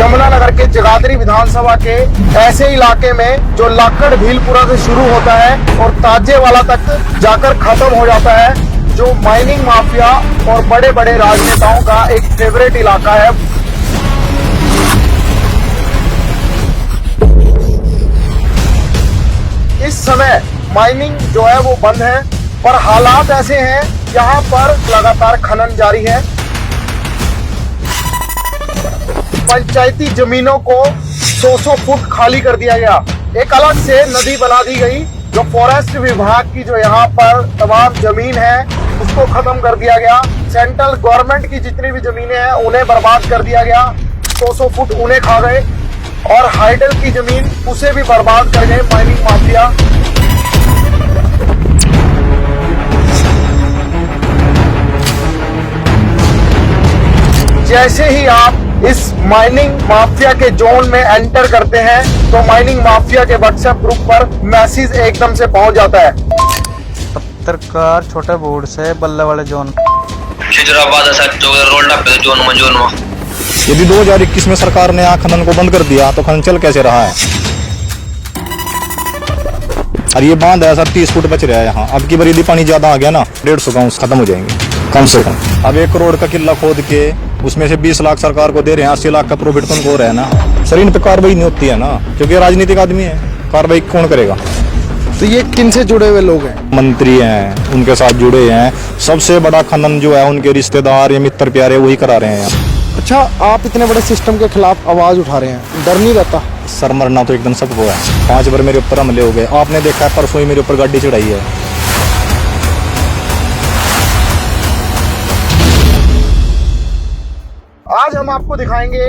यमुनानगर के जगाधरी विधानसभा के ऐसे इलाके में जो लाकड़ भीलपुरा से शुरू होता है और ताजेवाला तक जाकर खत्म हो जाता है, जो माइनिंग माफिया और बड़े बड़े राजनेताओं का एक फेवरेट इलाका है। इस समय माइनिंग जो है वो बंद है, पर हालात ऐसे हैं यहाँ पर लगातार खनन जारी है। पंचायती जमीनों को 100 फुट खाली कर दिया गया। एक अलग से नदी बना दी गई, जो फॉरेस्ट विभाग की जो यहाँ पर तमाम जमीन है उसको खत्म कर दिया गया। सेंट्रल गवर्नमेंट की जितनी भी जमीनें हैं उन्हें बर्बाद कर दिया गया। 100 फुट उन्हें खा गए और हाइडल की जमीन उसे भी बर्बाद कर गए माइनिंग माफिया। जैसे ही आप इस माइनिंग माफिया के जोन में एंटर करते हैं तो माइनिंग माफिया के व्हाट्सएप ग्रुप पर मैसेज एकदम से पहुंच जाता है। पत्रकार छोटे बोर्ड से बल्ले वाले जोन यदि 2021 में सरकार ने यहाँ खनन को बंद कर दिया तो खनन चल कैसे रहा है। और ये बांध है सर 30 फुट बच रहा है यहाँ। अब की बार यदि पानी ज्यादा आ गया ना 150 गाँव खत्म हो जाएंगे कम से कम। अब 1 करोड़ का किला खोद के उसमें से 20 लाख सरकार को दे रहे हैं, 80 लाख का प्रॉफिट तो उनको हो रहा है ना। सर इन पे कार्रवाई नहीं होती है ना, क्योंकि राजनीतिक आदमी है, कार्रवाई कौन करेगा। तो ये किन से जुड़े हुए लोग हैं? मंत्री हैं, उनके साथ जुड़े हैं। सबसे बड़ा खनन जो है उनके रिश्तेदार या मित्र प्यारे वही करा रहे हैं। अच्छा, आप इतने बड़े सिस्टम के खिलाफ आवाज उठा रहे हैं, डर नहीं रहता? सर मरना तो एकदम सबको है। 5 बार मेरे ऊपर हमले हो गए। आपने देखा है परसों ही मेरे ऊपर गाड़ी चढ़ाई है। आज हम आपको दिखाएंगे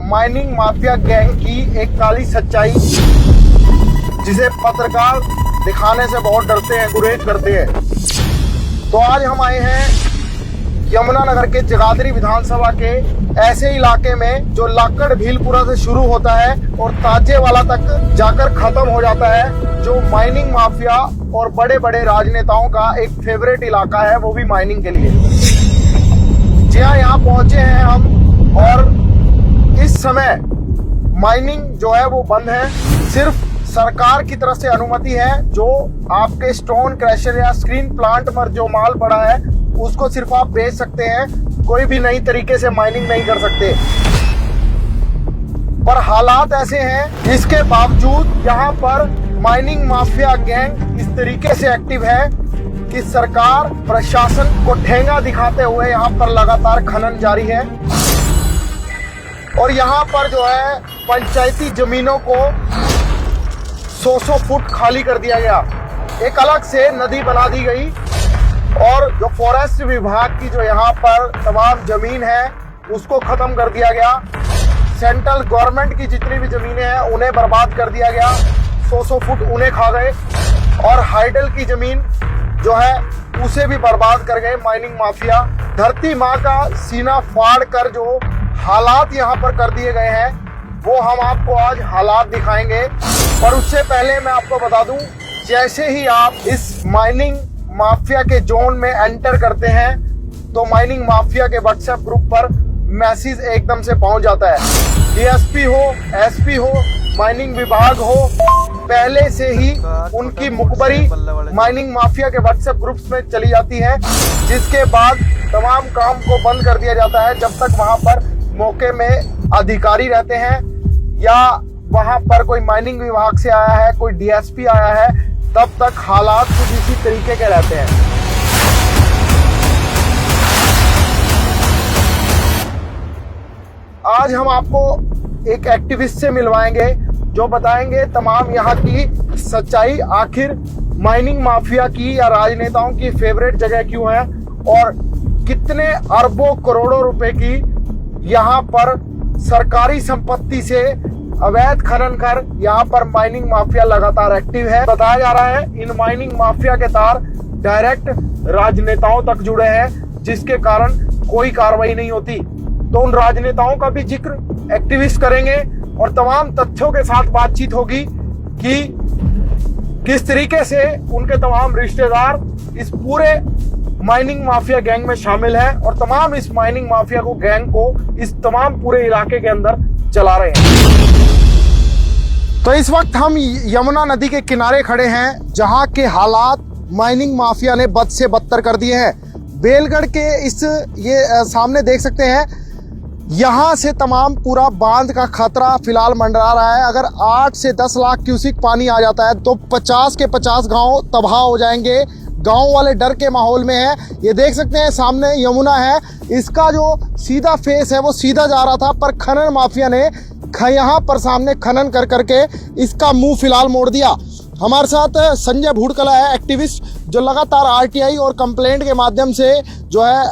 माइनिंग माफिया गैंग की एक काली सच्चाई, जिसे पत्रकार दिखाने से बहुत डरते हैं, गुरेज करते हैं। तो आज हम आए हैं यमुनानगर के जगाधरी विधानसभा के ऐसे इलाके में जो लाकड़ भीलपुरा से शुरू होता है और ताजेवाला तक जाकर खत्म हो जाता है, जो माइनिंग माफिया और बड़े बड़े राजनेताओं का एक फेवरेट इलाका है, वो भी माइनिंग के लिए। जी हाँ, यहाँ पहुंचे हैं हम और इस समय माइनिंग जो है वो बंद है। सिर्फ सरकार की तरफ से अनुमति है, जो आपके स्टोन क्रशर या स्क्रीन प्लांट पर जो माल पड़ा है उसको सिर्फ आप बेच सकते हैं, कोई भी नई तरीके से माइनिंग नहीं कर सकते। पर हालात ऐसे हैं, इसके बावजूद यहाँ पर माइनिंग माफिया गैंग इस तरीके से एक्टिव है कि सरकार प्रशासन को ठेंगा दिखाते हुए यहाँ पर लगातार खनन जारी है। और यहाँ पर जो है पंचायती जमीनों को 100 फुट खाली कर दिया गया। एक अलग से नदी बना दी गई और जो फॉरेस्ट विभाग की जो यहाँ पर तमाम जमीन है उसको खत्म कर दिया गया। सेंट्रल गवर्नमेंट की जितनी भी जमीनें हैं उन्हें बर्बाद कर दिया गया। 100 फुट उन्हें खा गए और हाइडल की जमीन जो है उसे भी बर्बाद कर गए माइनिंग माफिया। धरती माँ का सीना फाड़ कर जो हालात यहाँ पर कर दिए गए हैं वो हम आपको आज हालात दिखाएंगे। पर उससे पहले मैं आपको बता दूं, जैसे ही आप इस माइनिंग माफिया के जोन में एंटर करते हैं तो माइनिंग माफिया के व्हाट्सएप ग्रुप पर मैसेज एकदम से पहुंच जाता है। डीएसपी हो, एसपी हो, माइनिंग विभाग हो, पहले से ही उनकी मुखबरी माइनिंग माफिया के व्हाट्सएप ग्रुप्स में चली जाती है, जिसके बाद तमाम काम को बंद कर दिया जाता है जब तक वहां पर मौके में अधिकारी रहते हैं या वहां पर कोई माइनिंग विभाग से आया है, कोई डीएसपी आया है, तब तक हालात कुछ इसी तरीके के रहते हैं। आज हम आपको एक एक्टिविस्ट से मिलवाएंगे जो बताएंगे तमाम यहाँ की सच्चाई, आखिर माइनिंग माफिया की या राजनेताओं की फेवरेट जगह क्यों है और कितने अरबों करोड़ों रुपए की यहाँ पर सरकारी संपत्ति से अवैध खनन कर यहाँ पर माइनिंग माफिया लगातार एक्टिव है। बताया जा रहा है इन माइनिंग माफिया के तार डायरेक्ट राजनेताओं तक जुड़े हैं, जिसके कारण कोई कार्रवाई नहीं होती। तो उन राजनेताओं का भी जिक्र एक्टिविस्ट करेंगे और तमाम तथ्यों के साथ बातचीत होगी कि किस तरीके से उनके तमाम रिश्तेदार इस पूरे माइनिंग माफिया गैंग में शामिल है और तमाम इस माइनिंग माफिया को गैंग को इस तमाम पूरे इलाके के अंदर चला रहे हैं। तो इस वक्त हम यमुना नदी के किनारे खड़े हैं, जहां के हालात माइनिंग माफिया ने बद से बदतर कर दिए हैं। बेलगढ़ के सामने देख सकते हैं, यहां से तमाम पूरा बांध का खतरा फिलहाल मंडरा रहा है। अगर 8 से 10 लाख क्यूसिक पानी आ जाता है तो 50 के 50 गांव तबाह हो जाएंगे। गांव वाले डर के माहौल में है। ये देख सकते हैं सामने यमुना है, इसका जो सीधा फेस है वो सीधा जा रहा था, पर खनन माफिया ने यहाँ पर सामने खनन कर करके इसका मुंह फिलहाल मोड़ दिया। हमारे साथ संजय भूड़कला है, एक्टिविस्ट, जो लगातार आरटीआई और कंप्लेंट के माध्यम से जो है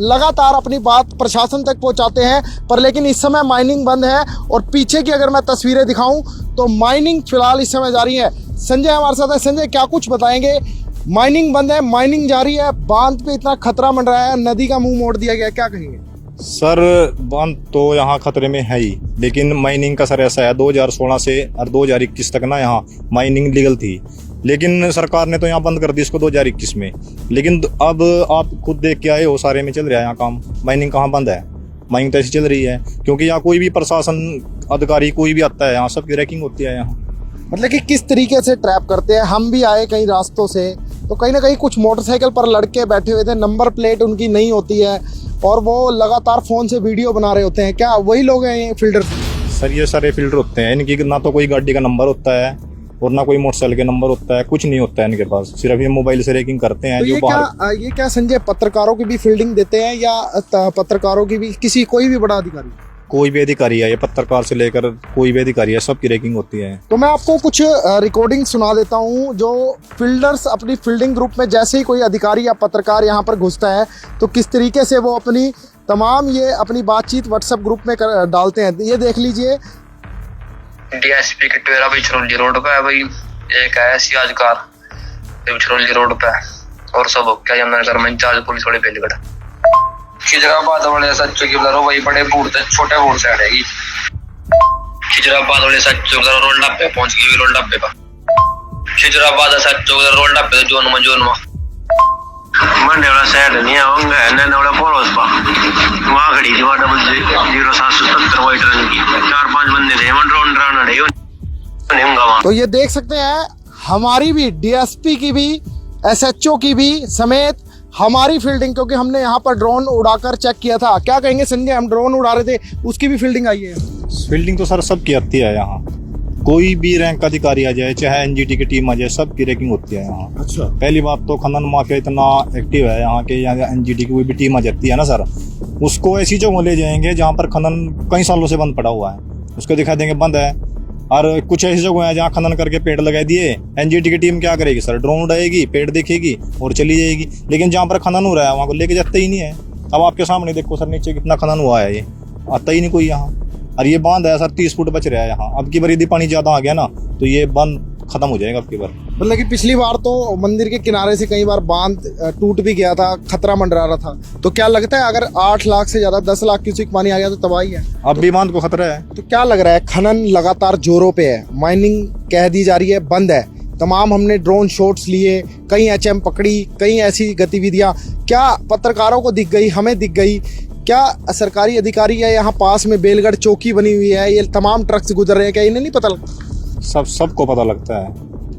लगातार अपनी बात प्रशासन तक पहुंचाते हैं। पर लेकिन इस समय माइनिंग बंद है और पीछे की अगर मैं तस्वीरें दिखाऊं तो माइनिंग फिलहाल इस समय जारी है। संजय हमारे साथ है। संजय, क्या कुछ बताएंगे? माइनिंग बंद है, माइनिंग जारी है, बांध पे इतना खतरा मंडरा है, नदी का मुंह मोड़ दिया गया, क्या कहेंगे? सर बांध तो यहाँ खतरे में है ही, लेकिन माइनिंग का सर ऐसा है 2016 से और 2021 तक ना यहाँ माइनिंग लीगल थी, लेकिन सरकार ने तो यहाँ बंद कर दी इसको 2021 में। लेकिन अब आप खुद देख के आए हो, सारे में चल रहा है यहाँ काम। माइनिंग कहाँ बंद है? माइनिंग तो ऐसी चल रही है, क्योंकि यहाँ कोई भी प्रशासन अधिकारी कोई भी आता है, यहाँ सबकी रैकिंग होती है यहाँ। मतलब कि किस तरीके से ट्रैप करते हैं? हम भी आए कई रास्तों से, तो कहीं ना कहीं कुछ मोटरसाइकिल पर लड़के बैठे हुए थे, नंबर प्लेट उनकी नहीं होती है और वो लगातार फोन से वीडियो बना रहे होते हैं। क्या वही लोग हैं ये फील्डर? सर ये सारे फील्डर होते हैं, इनकी ना तो कोई गाड़ी का नंबर होता है और ना कोई मोटरसाइकिल का नंबर होता है, कुछ नहीं होता है इनके पास, सिर्फ ये मोबाइल से रैकिंग करते हैं। तो ये क्या संजय पत्रकारों की भी फील्डिंग देते हैं या पत्रकारों की भी, कोई भी बड़ा अधिकारी? कोई भी अधिकारी है, ये पत्रकार से लेकर कोई भी अधिकारी है, सबकी रैकिंग होती है। तो मैं आपको कुछ रिकॉर्डिंग सुना देता हूँ, जो फील्डर्स अपनी फील्डिंग ग्रुप में जैसे ही कोई अधिकारी या पत्रकार यहाँ पर घुसता है तो किस तरीके से वो अपनी तमाम ये अपनी बातचीत व्हाट्सएप ग्रुप में डालते हैं। ये देख लीजिए। डीएसपी के टेरा बिछरौली रोड पे है भाई, एक है सियाज कार बिछरौली रोड पे, और सब क्या यमुनानगर में इंचार्ज पुलिस वाले बेलगढ़ खिजराबाद वाले सच्चो की बता वही बड़े बूढ़ छोटे बूढ़ से हटेगी। खिजराबाद वाले सच्चो रोल डब्बे पहुंच गई, रोल डब्बे पर खिजराबाद सच्चो रोल डब्बे जोन में मंडे वाला साइड नहीं आऊंगा, नैन वाला पड़ोस पा वहां खड़ी थी 0777 वाइट रंग की, 4-5 बंदे थे ड्रोन ड्राना। तो ये देख सकते हैं, हमारी भी डीएसपी की भी, एसएचओ की भी समेत हमारी फील्डिंग, क्योंकि हमने यहाँ पर ड्रोन उड़ाकर चेक किया था। क्या कहेंगे संजय, हम ड्रोन उड़ा रहे थे, उसकी भी फील्डिंग आई है? फील्डिंग तो सर सबकी आती है यहाँ, कोई भी रैंक का अधिकारी आ जाए, चाहे एनजीटी की टीम आ जाए, सबकी रैंकिंग होती है यहाँ। अच्छा। पहली बात तो खनन माफिया इतना एक्टिव है यहाँ के, यहाँ एनजीटी की कोई भी टीम आ जाती है ना सर, उसको ऐसी जगह ले जाएंगे जहाँ पर खनन कई सालों से बंद पड़ा हुआ है, उसको दिखा देंगे बंद है। और कुछ ऐसी जगह है जहाँ खनन करके पेड़ लगा दिए, एनजीटी की टीम क्या करेगी सर? ड्रोन उड़ाएगी, पेड़ देखेगी और चली जाएगी। लेकिन जहाँ पर खनन हो रहा है वहाँ को लेके जाते ही नहीं है। अब आपके सामने देखो सर, नीचे कितना खनन हुआ है, ये आता ही नहीं कोई यहाँ। और ये बांध है सर 30 फुट बच रहा है यहाँ। अब की बार यदि पानी ज्यादा आ गया ना तो ये बांध खत्म हो जाएगा अब की बार। मतलब कि पिछली बार तो मंदिर के किनारे से कई बार बांध टूट भी गया था, खतरा मंडरा रहा था। तो क्या लगता है अगर 8 लाख से ज्यादा 10 लाख क्यूसेक पानी आ गया तो तबाही है? अब भी बांध को खतरा है। तो क्या लग रहा है, खनन लगातार जोरों पे है, माइनिंग कह दी जा रही है बंद है, तमाम हमने ड्रोन शॉट्स लिए, कई एचएम पकड़ी, कई ऐसी गतिविधियां, क्या पत्रकारों को दिख गई, हमें दिख गई? क्या सरकारी अधिकारी है यहाँ पास में बेलगढ़ चौकी बनी हुई है, ये तमाम ट्रक्स गुजर रहे हैं, क्या इन्हें नहीं पता लगता? सबको पता लगता है,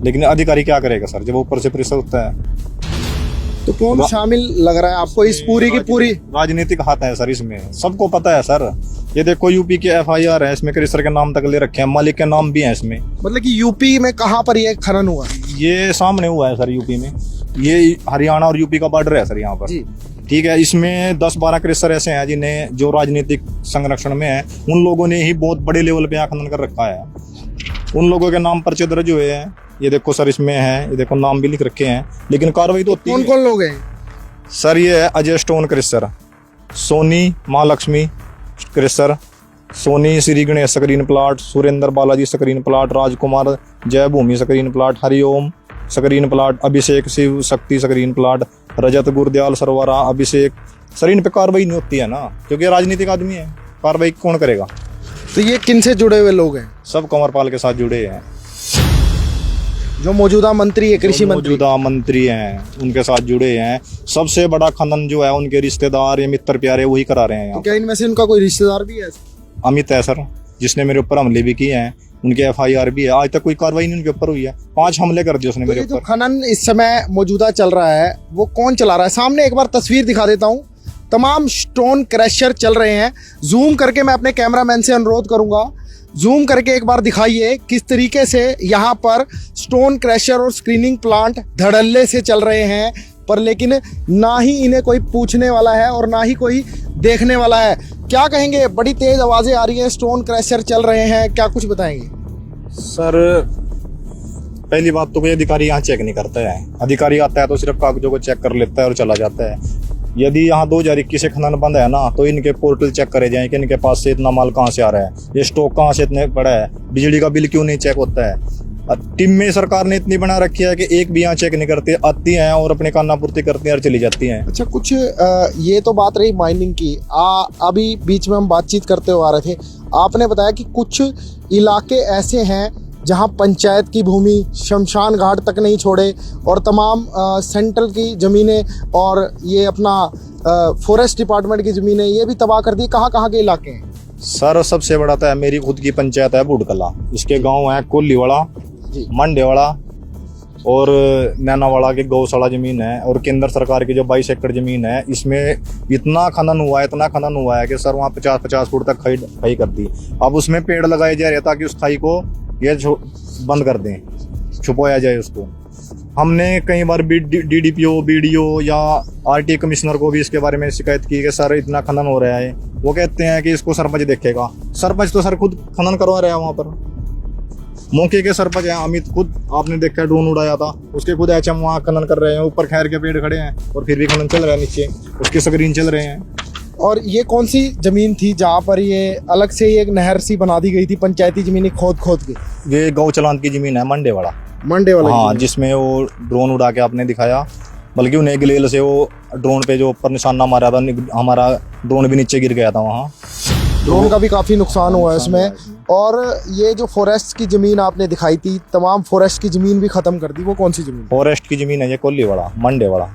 लेकिन अधिकारी क्या करेगा सर जब ऊपर से प्रेशर होता है? तो कौन शामिल लग रहा है आपको इस पूरी की पूरी? राजनीतिक हाथ है सर इसमें, सबको पता है सर। ये देखो यूपी के एफआईआर है, इसमें क्रिसर के नाम तक ले रखे हैं, मालिक के नाम भी है इसमें। मतलब कि यूपी में कहाँ पर ये खनन हुआ? ये सामने हुआ है सर यूपी में, ये हरियाणा और यूपी का बॉर्डर है सर यहाँ पर। ठीक है, इसमें 10-12 क्रिसर ऐसे हैं जिन्हें जो राजनीतिक संरक्षण में है, उन लोगों ने ही बहुत बड़े लेवल पे यहाँ खनन कर रखा है। उन लोगों के नाम पर्चे दर्ज हुए हैं, ये देखो सर इसमें है, ये देखो नाम भी लिख रखे हैं, लेकिन कार्रवाई तो होती है। कौन लोग हैं सर? ये है Ajay stone crusher, Soni Mahalakshmi crusher, Soni Shri Ganesh screen plant, Surendra Balaji screen plant, Rajkumar Jai Bhoomi screen plant, Hariom screen plant, Abhishek Shiv Shakti screen plant, Rajat Gurdayal Sarwara Abhishek. Sir इन पे कार्रवाई नहीं होती है ना, क्योंकि राजनीतिक आदमी है, कार्रवाई कौन करेगा? तो ये किन से जुड़े हुए लोग हैं? सब कंवरपाल के साथ जुड़े हैं, जो मौजूदा मंत्री है, कृषि मंत्री, मौजूदा मंत्री हैं, उनके साथ जुड़े हैं। सबसे बड़ा खनन जो है उनके रिश्तेदार या मित्र प्यारे वही करा रहे हैं। तो क्या इनमें से उनका कोई रिश्तेदार भी है? अमित है सर, जिसने मेरे ऊपर हमले भी किए हैं, उनके FIR भी है। आज तक कोई कार्रवाई नहीं उनके ऊपर हुई है। 5 हमले कर दिए उसने तो मेरे ये जो ऊपर। खनन इस समय मौजूदा चल रहा है वो कौन चला रहा है? सामने एक बार तस्वीर दिखा देता हूँ। तमाम स्टोन क्रशर चल रहे हैं। जूम करके मैं अपने कैमरामैन से अनुरोध करूंगा, जूम करके एक बार दिखाइए किस तरीके से यहाँ पर स्टोन क्रशर और स्क्रीनिंग प्लांट धड़ल्ले से चल रहे हैं, पर लेकिन ना ही इन्हें कोई पूछने वाला है और ना ही कोई देखने वाला है। क्या कहेंगे? बड़ी तेज आवाजें आ रही हैं, स्टोन क्रशर चल रहे हैं, क्या कुछ बताएंगे? सर पहली बात तो कोई अधिकारी यहाँ चेक नहीं करता है। अधिकारी आता है तो सिर्फ कागजों को चेक कर लेता है और चला जाता है। यदि यहाँ 2021 से खनन बंद है ना, तो इनके पोर्टल चेक करे जाए कि इनके पास से इतना माल कहाँ से आ रहा है, ये स्टॉक कहाँ से इतने बड़ा है, बिजली का बिल क्यों नहीं चेक होता है। टीम में सरकार ने इतनी बना रखी है कि एक भी यहाँ चेक नहीं करते, आती हैं और अपने कानापूर्ति करती हैं और चली जाती हैं। अच्छा, कुछ ये तो बात रही माइनिंग की। अभी बीच में हम बातचीत करते हुए आ रहे थे, आपने बताया कि कुछ इलाके ऐसे हैं जहां पंचायत की भूमि शमशान घाट तक नहीं छोड़े और तमाम सेंट्रल की ज़मीनें और ये अपना फॉरेस्ट डिपार्टमेंट की ज़मीनें ये भी तबाह कर दी। कहाँ के इलाके हैं? सर सबसे बड़ा तो है मेरी खुद की पंचायत है बुढ़कला। इसके गांव है कोलीवाड़ा, मंडेवाड़ा और नैनावाड़ा के गौशाला जमीन है, और केंद्र सरकार की जो 22 एकड़ जमीन है, इसमें इतना खनन हुआ है कि सर वहाँ 50-50 फुट तक खाई कर दी। अब उसमें पेड़ लगाए जा रहे हैं ताकि उस खाई को ये बंद कर दें, छुपाया जाए उसको। हमने कई बार DDPO, BDO या RT कमिश्नर को भी इसके बारे में शिकायत की कि सर इतना खनन हो रहा है। वो कहते हैं कि इसको सरपंच देखेगा। सरपंच तो सर खुद खनन करवा रहा है वहाँ पर। मौके के सरपंच हैं अमित, खुद आपने देखा ड्रोन उड़ाया था, उसके खुद HM वहाँ खनन कर रहे हैं। ऊपर खैर के पेड़ खड़े हैं और फिर भी खनन चल रहा है, नीचे उसकी स्क्रीन चल रहे हैं। और ये कौन सी जमीन थी जहाँ पर ये अलग से एक नहर सी बना दी गई थी, पंचायती जमीन खोद के? ये गौ चलान की जमीन है मंडेवाड़ा। हाँ, जिसमें वो ड्रोन उड़ा के आपने दिखाया, बल्कि उन्हें गिलेल से वो ड्रोन पे जो ऊपर निशाना मारा था, हमारा ड्रोन भी नीचे गिर गया था वहाँ। ड्रोन का भी काफ़ी नुकसान हुआ है इसमें। और ये जो फॉरेस्ट की ज़मीन आपने दिखाई थी, तमाम फॉरेस्ट की ज़मीन भी ख़त्म कर दी। वो कौन सी ज़मीन? फॉरेस्ट की ज़मीन है ये कोलीवाड़ा, मंडेवाड़ा।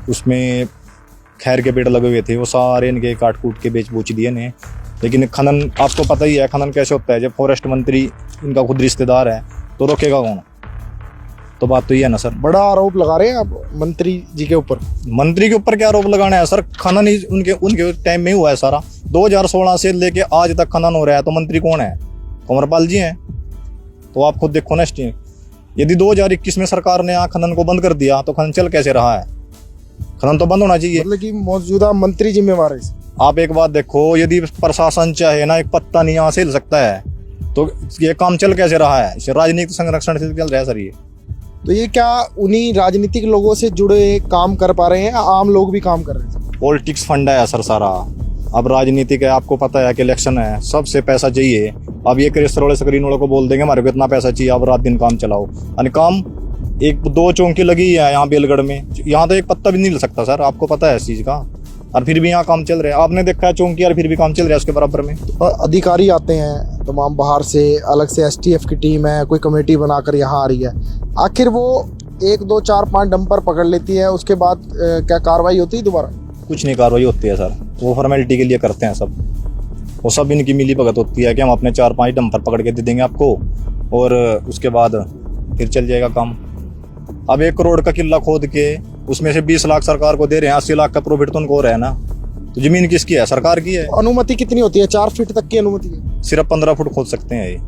उसमें खैर के पेड़ लगे हुए थे, वो सारे इनके काट कूट के बेच बूच दिए ने। लेकिन खनन आपको पता ही है खनन कैसे होता है। जब फॉरेस्ट मंत्री इनका खुद रिश्तेदार है तो रोकेगा कौन? तो बात तो ये है ना सर। बड़ा आरोप लगा रहे हैं आप मंत्री जी के ऊपर। मंत्री के ऊपर क्या आरोप लगाना है सर? खनन ही उनके टाइम में हुआ है सारा। 2016 से लेके आज तक खनन हो रहा है, तो मंत्री कौन है? कंवरपाल जी हैं। तो आप खुद देखो ना, यदि 2021 में सरकार ने यहाँ खनन को बंद कर दिया तो खनन चल कैसे रहा है? खनन तो बंद होना चाहिए। मतलब कि मौजूदा मंत्री जिम्मेवार है। आप एक बात देखो, यदि प्रशासन चाहे ना, एक पत्ता नहीं यहाँ से हिल सकता है, तो ये काम चल कैसे रहा है? राजनीतिक संरक्षण से चल रहा है सर ये। तो ये क्या उन्हीं राजनीतिक लोगों से जुड़े काम कर पा रहे हैं, आम लोग भी काम कर रहे हैं? पॉलिटिक्स फंड है सर सारा। अब राजनीतिक है, आपको पता है कि इलेक्शन है, सबसे पैसा चाहिए। अब ये क्रिस्टल स्क्रीन वालों को बोल देंगे हमारे को इतना पैसा चाहिए, अब रात दिन काम चलाओ। यानी काम 1-2 चौकी लगी है यहाँ बेलगढ़ में, यहाँ तो एक पत्ता भी नहीं ले सकता सर, आपको पता है इस चीज़ का। और फिर भी यहाँ काम चल रहा है, आपने देखा है चौकी, और फिर भी काम चल रहा है उसके बराबर में। और अधिकारी आते हैं तमाम बाहर से, अलग से STF की टीम है, कोई कमेटी बनाकर यहाँ आ रही है। आखिर वो 1, 2, 4, 5 डंपर पकड़ लेती है, उसके बाद क्या कार्रवाई होती है दोबारा? कुछ नहीं कार्रवाई होती है सर, वो फॉर्मेलिटी के लिए करते हैं सब। वो सब इनकी मिली भगत होती है कि हम अपने 4-5 डंपर पकड़ के दे देंगे आपको, और उसके बाद फिर चल जाएगा काम। अब 1 करोड़ का किला खोद के उसमें से 20 लाख सरकार को दे रहे हैं, 80 लाख का प्रॉफिट तो उनको हो रहा है ना। तो जमीन किसकी है? सरकार की है। अनुमति कितनी होती है? 4 फीट तक की अनुमति है? सिर्फ 15 फुट खोद सकते हैं ये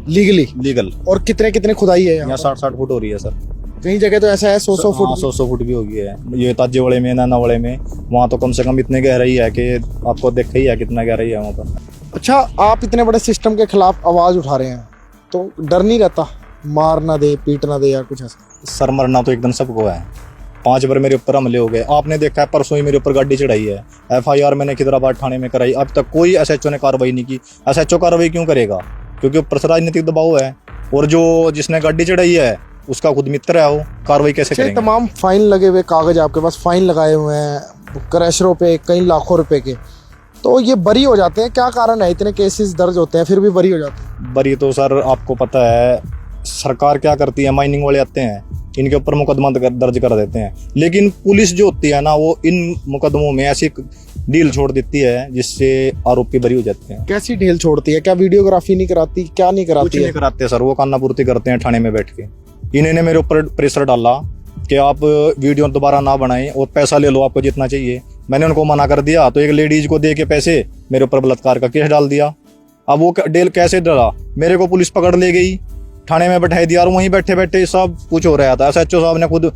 लीगल। और कितने खुदाई है यहाँ? 60 फुट हो रही है सर। कई जगह तो ऐसा है 100 फुट। 100 फुट भी हो गई है। ये ताजेवाड़े में, नैनावाड़े में, वहाँ तो कम से कम इतने गहराई है कि आपको देखा ही है कितना गहराई है वहाँ पर। अच्छा, आप इतने बड़े सिस्टम के खिलाफ आवाज उठा रहे हैं, तो डर नहीं रहता मार ना दे, पीट ना दे या कुछ ऐसा? सर मरना तो एकदम सबको है। 5 बार मेरे ऊपर हमले हो गए, आपने देखा है। परसों ही मेरे ऊपर गाड़ी चढ़ाई है, FIR मैंने खिदराबाद थाने में कराई, अब तक कोई SHO ने कार्रवाई नहीं की। SHO कार्रवाई क्यों करेगा? क्योंकि ऊपर से राजनीतिक दबाव है, और जो जिसने गाड़ी चढ़ाई है उसका खुद मित्र है, वो कार्रवाई कैसे करेंगे? तमाम फाइन लगे हुए कागज आपके पास, फाइन लगाए हुए हैं क्रशरों पे कई लाखों रुपए के, तो ये बरी हो जाते हैं? क्या कारण है? इतने केसेस दर्ज होते हैं फिर भी बरी हो जाते हैं? बरी तो सर आपको पता है सरकार क्या करती है, माइनिंग वाले आते हैं, इनके ऊपर मुकदमा दर्ज कर देते हैं। लेकिन पुलिस जो होती है ना, वो इन मुकदमों में ऐसी डील छोड़ देती है, जिससे आरोपी बरी हो जाते हैं। कैसी ढील छोड़ती है? क्या वीडियोग्राफी नहीं कराती? क्या नहीं कुछ कराती नहीं है? कराते सर, वो कानापूर्ति करते हैं थाने में बैठ के। इन्होंने मेरे ऊपर प्रेशर डाला कि आप वीडियो दोबारा ना बनाएं और पैसा ले लो आपको जितना चाहिए। मैंने उनको मना कर दिया तो एक लेडीज को दे के पैसे मेरे ऊपर बलात्कार का केस डाल दिया। अब वो डील कैसे डाला, मेरे को पुलिस पकड़ ले गई, थाने में बैठा दिया और वहीं बैठे बैठे सब कुछ हो रहा था। SHO साहब ने खुद,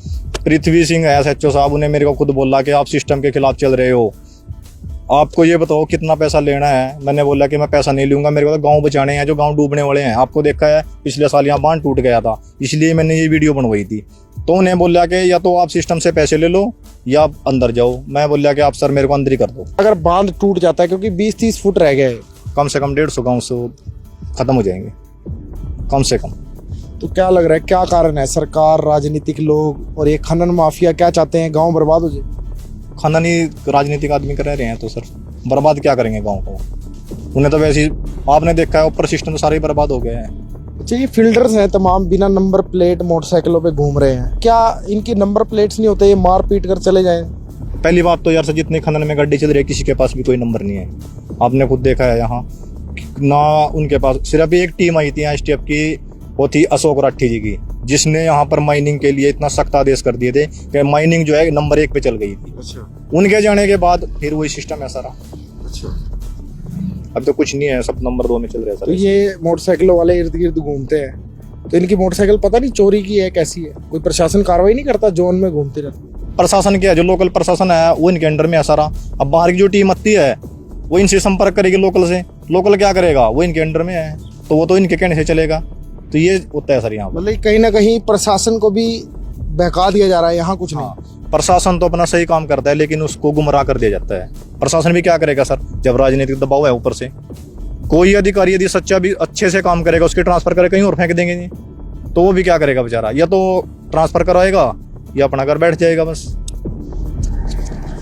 पृथ्वी सिंह है SHO साहब, उन्हें मेरे को खुद बोला कि आप सिस्टम के खिलाफ चल रहे हो, आपको ये बताओ कितना पैसा लेना है। मैंने बोला कि मैं पैसा नहीं लूंगा, मेरे को तो गांव बचाने हैं, जो गांव डूबने वाले हैं। आपको देखा है पिछले साल यहाँ बांध टूट गया था, इसलिए मैंने ये वीडियो बनवाई थी। तो उन्हें बोला कि या तो आप सिस्टम से पैसे ले लो या आप अंदर जाओ। मैं बोला कि आप सर मेरे को अंदर ही कर दो। अगर बांध टूट जाता है, क्योंकि 20-30 फुट रह गए, कम से कम 150 गाँव से खत्म हो जाएंगे, कम से कम। तो क्या लग रहा है, क्या कारण है? सरकार, राजनीतिक लोग और ये खनन माफिया क्या चाहते हैं? गांव बर्बाद हो जाए? खनन ही राजनीतिक आदमी कर रहे हैं तो सर बर्बाद क्या करेंगे गांव को? उन्हें तो वैसे ही आपने देखा है ऊपर सिस्टम सारे ही बर्बाद हो गए हैं। अच्छा, ये फील्डर्स हैं तमाम, बिना नंबर प्लेट मोटरसाइकिलों पे घूम रहे हैं, क्या इनकी नंबर प्लेट्स नहीं होते? ये मार पीट कर चले जाएं? पहली बात तो यार सर, जितने खनन में गड्ढे चल रहे हैं किसी के पास भी कोई नंबर नहीं है। आपने खुद देखा है यहाँ ना, उनके पास सिर्फ एक टीम आई थी STF की, वो थी अशोक राठी जी की, जिसने यहाँ पर माइनिंग के लिए इतना सख्त आदेश कर दिए थे कि माइनिंग जो है नंबर 1 पे चल गई थी। अच्छा उनके जाने के बाद फिर वही सिस्टम है सारा। अच्छा। अब तो कुछ नहीं है, सब नंबर 2 में चल रहा है तो सर। ये मोटरसाइकिलों वाले इर्द गिर्द घूमते हैं, तो इनकी मोटरसाइकिल पता नहीं चोरी की है कैसी है? कोई प्रशासन कार्रवाई नहीं करता? जोन में घूमते रहते। प्रशासन क्या है, जो लोकल प्रशासन है वो इनके अंडर में है सारा। अब बाहर की जो टीम आती है वो इनसे संपर्क करेगी लोकल से, लोकल क्या करेगा, वो इनके अंडर में है तो वो तो इनके कहने से चलेगा। तो ये होता है सर यहाँ पर। मतलब कहीं ना कहीं प्रशासन को भी बहका दिया जा रहा है, यहाँ कुछ नहीं। प्रशासन तो अपना सही काम करता है लेकिन उसको गुमराह कर दिया जाता है। प्रशासन भी क्या करेगा सर, जब राजनीतिक दबाव है ऊपर से। कोई अधिकारी यदि सच्चा भी अच्छे से काम करेगा, उसके ट्रांसफर करे कहीं और फेंक देंगे नहीं, तो वो भी क्या करेगा बेचारा, या तो ट्रांसफर कराएगा या अपना घर बैठ जाएगा बस।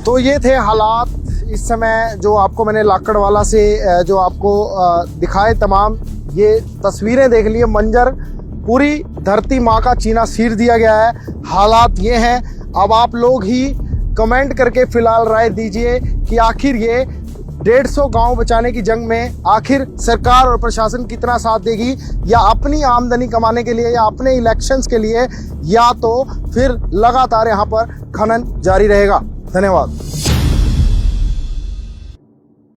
तो ये थे हालात इस समय जो आपको मैंने लाकड़वाला से जो आपको दिखाए तमाम ये तस्वीरें देख लिए, मंजर पूरी धरती माँ का चीना चीर दिया गया है। हालात ये हैं, अब आप लोग ही कमेंट करके फिलहाल राय दीजिए कि आखिर ये 150 गांव बचाने की जंग में आखिर सरकार और प्रशासन कितना साथ देगी, या अपनी आमदनी कमाने के लिए या अपने इलेक्शंस के लिए, या तो फिर लगातार यहाँ पर खनन जारी रहेगा। धन्यवाद।